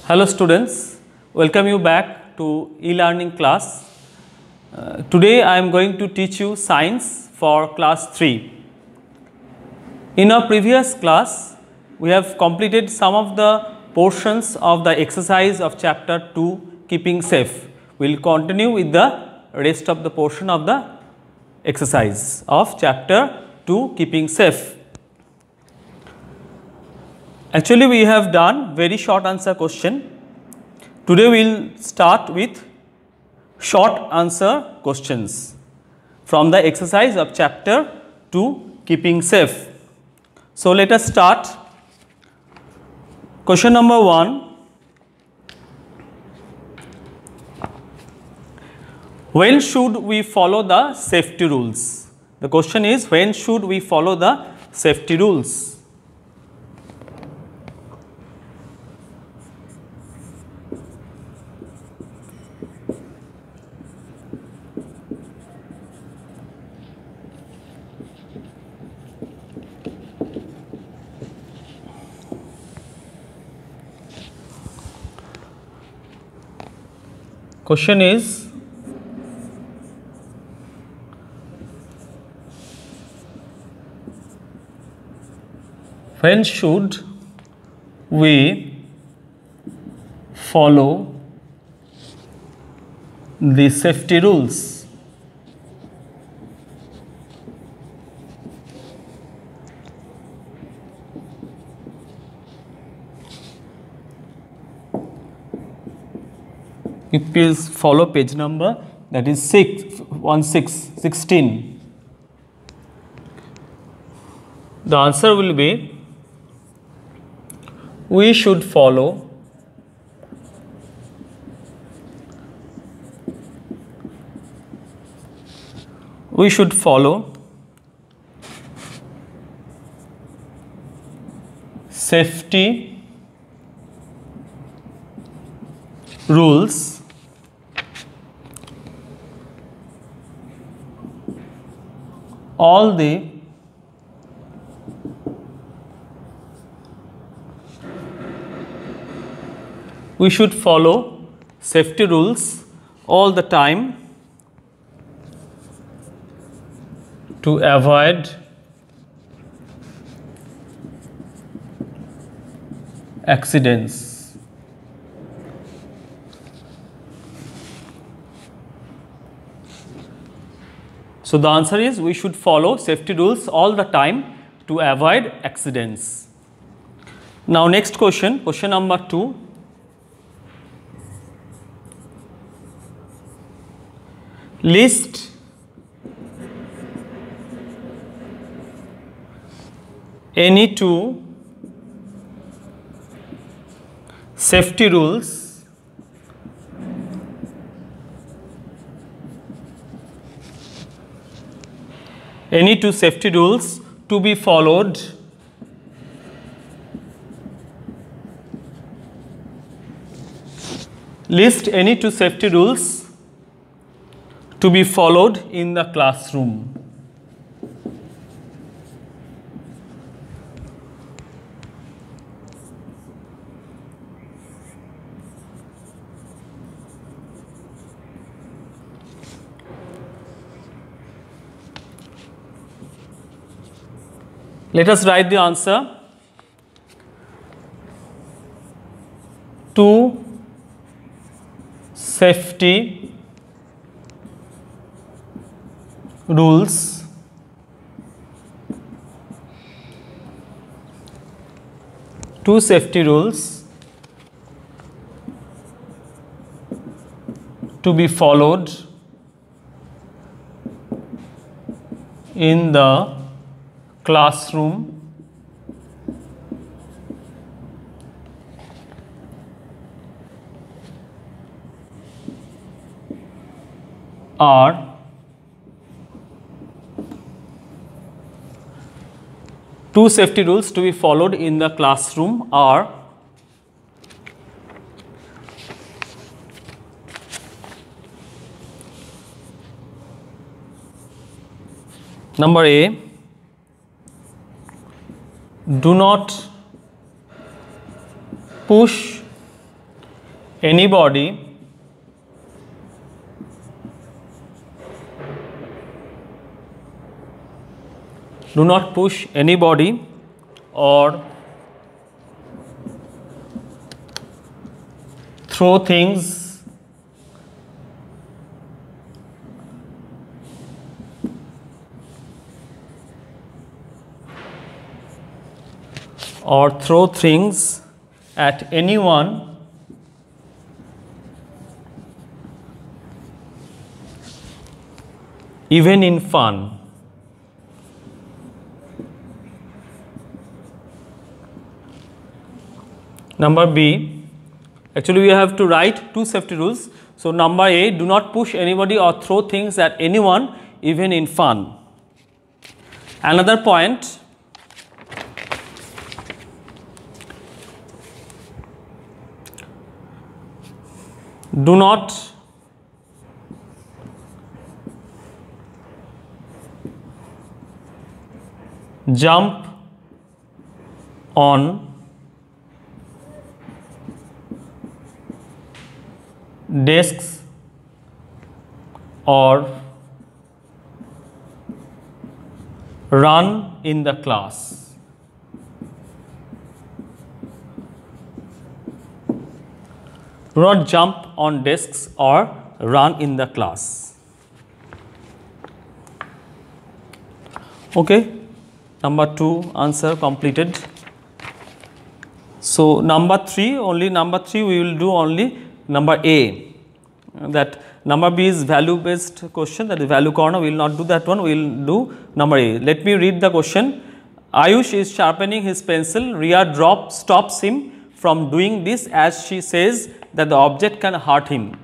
Hello students, welcome you back to e-learning class. Today I am going to teach you science for class 3. In our previous class, we have completed some of the portions of the exercise of chapter 2, keeping safe. We will continue with the rest of the portion of the exercise of chapter 2, keeping safe. Actually, we have done very short answer question. Today we will start with short answer questions from the exercise of chapter 2, keeping safe. So let us start. Question number 1. When should we follow the safety rules? The question is, when should we follow the safety rules? Question is, when should we follow the safety rules? You please follow page number, that is 16. The answer will be, we should follow safety rules all the we should follow safety rules all the time to avoid accidents. So the answer is, we should follow safety rules all the time to avoid accidents. Now next question, question number 2. List any two safety rules to be followed list any two safety rules to be followed in the classroom. Let us write the answer. 2 safety rules to be followed in the classroom are two safety rules to be followed in the classroom are number A, do not push anybody do not push anybody or throw things at anyone even in fun. Number B, actually we have to write two safety rules. So number A, do not push anybody or throw things at anyone even in fun. Another point, do not jump on desks or run in the class. Do not jump on desks or run in the class. Okay, number 2 answer completed. So number 3, only number 3 we will do only number A. That number B is value based question, that is value corner, we will not do that one, we will do number A. Let me read the question. Ayush is sharpening his pencil. Riya stops him from doing this as she says that the object can hurt him.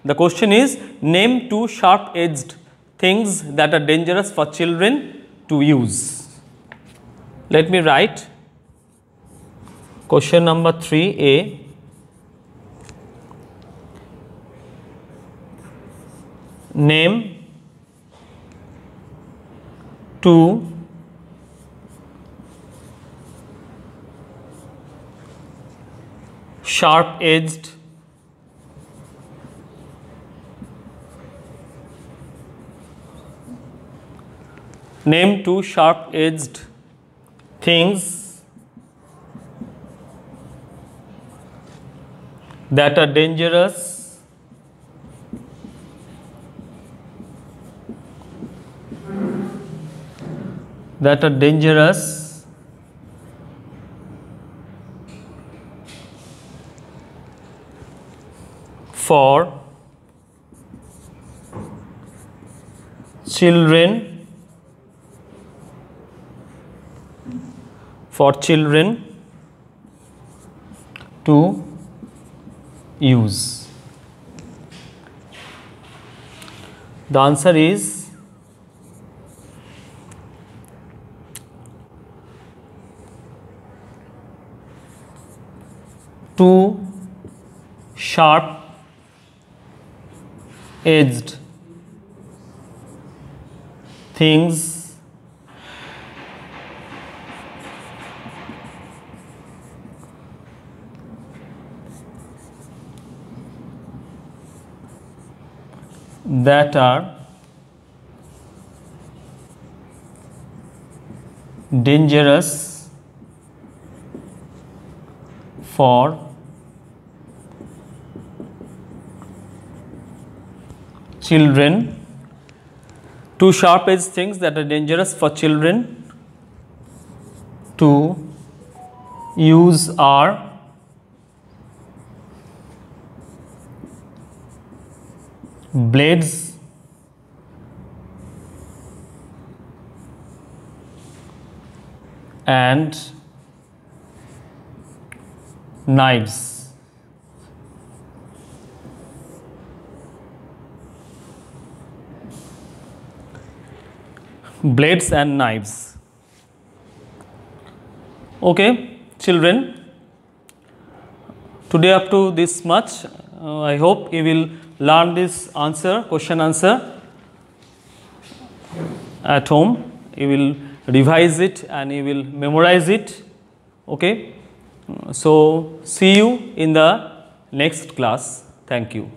The question is, name 2 sharp edged things that are dangerous for children to use. Let me write question number 3A. Name 2 sharp-edged things that are dangerous for children to use. The answer is two sharp-edged things that are dangerous for children. Two sharp-edged things that are dangerous for children to use are blades and knives. Blades and knives. Okay, children, today up to this much. I hope you will learn this question answer at home. You will revise it and you will memorize it. Okay, so see you in the next class. Thank you.